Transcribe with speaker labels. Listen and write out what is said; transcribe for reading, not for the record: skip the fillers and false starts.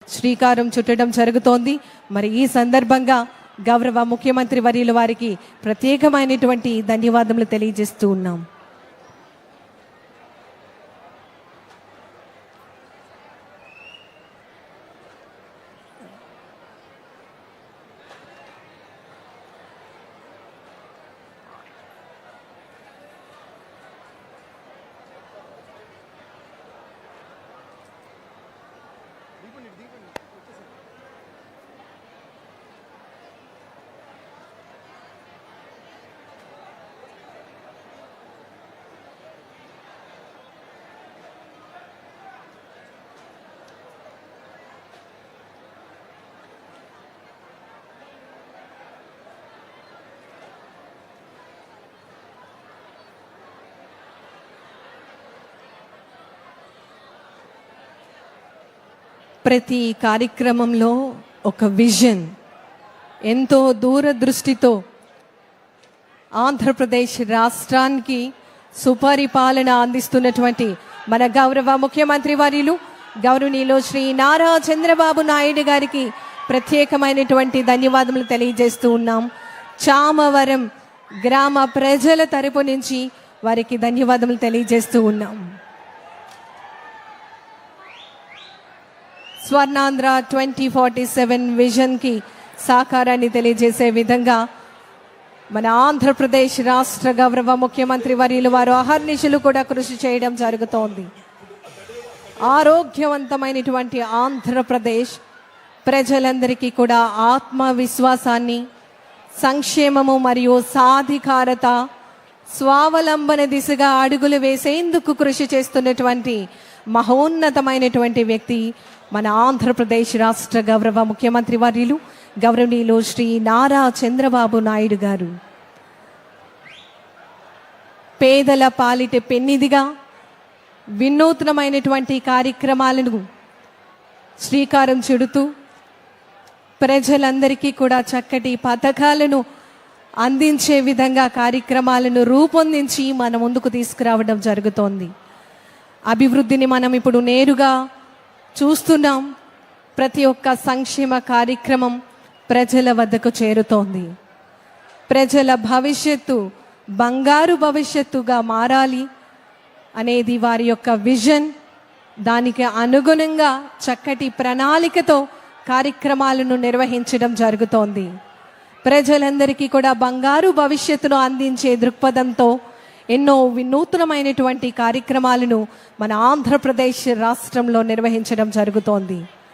Speaker 1: శ్రీకారం చుట్టడం జరుగుతోంది. మరి ఈ సందర్భంగా గౌరవ ముఖ్యమంత్రి వర్యుల వారికి ప్రత్యేకమైనటువంటి ధన్యవాదములు తెలియజేస్తూ ఉన్నాం. ప్రతి కార్యక్రమంలో ఒక విజన్, ఎంతో దూరదృష్టితో ఆంధ్రప్రదేశ్ రాష్ట్రానికి సుపరిపాలన అందిస్తున్నటువంటి మన గౌరవ ముఖ్యమంత్రి వర్యులు గౌరవనీయులు శ్రీ నారా చంద్రబాబు నాయుడు గారికి ప్రత్యేకమైనటువంటి ధన్యవాదములు తెలియజేస్తూ ఉన్నాం. చామవరం గ్రామ ప్రజల తరపు నుంచి వారికి ధన్యవాదములు తెలియజేస్తూ ఉన్నాం. స్వర్ణాంధ్ర 2047 విజన్కి సాకారాన్ని తెలియజేసే విధంగా మన ఆంధ్రప్రదేశ్ రాష్ట్ర గౌరవ ముఖ్యమంత్రి వర్యులు వారు అహర్నిశలు కూడా కృషి చేయడం జరుగుతోంది. ఆరోగ్యవంతమైనటువంటి ఆంధ్రప్రదేశ్ ప్రజలందరికీ కూడా ఆత్మవిశ్వాసాన్ని, సంక్షేమము మరియు సాధికారత, స్వావలంబన దిశగా అడుగులు వేసేందుకు కృషి చేస్తున్నటువంటి మహోన్నతమైనటువంటి వ్యక్తి మన ఆంధ్రప్రదేశ్ రాష్ట్ర గౌరవ ముఖ్యమంత్రి వర్యులు గౌరవనీయులు శ్రీ నారా చంద్రబాబు నాయుడు గారు. పేదల పాలిట పెన్నిదిగా వినూత్నమైనటువంటి కార్యక్రమాలను శ్రీకారం చుడుతూ ప్రజలందరికీ కూడా చక్కటి పథకాలను అందించే విధంగా కార్యక్రమాలను రూపొందించి మన ముందుకు తీసుకురావడం జరుగుతోంది. అభివృద్ధిని మనం ఇప్పుడు నేరుగా చూస్తున్నాం. ప్రతి ఒక్క సంక్షేమ కార్యక్రమం ప్రజల వద్దకు చేరుతోంది. ప్రజల భవిష్యత్తు బంగారు భవిష్యత్తుగా మారాలి అనేది వారి యొక్క విజన్. దానికి అనుగుణంగా చక్కటి ప్రణాళికతో కార్యక్రమాలను నిర్వహించడం జరుగుతోంది. ప్రజలందరికీ కూడా బంగారు భవిష్యత్తును అందించే దృక్పథంతో ఎన్నో వినూత్నమైనటువంటి కార్యక్రమాలను మన ఆంధ్రప్రదేశ్ రాష్ట్రంలో నిర్వహించడం జరుగుతోంది.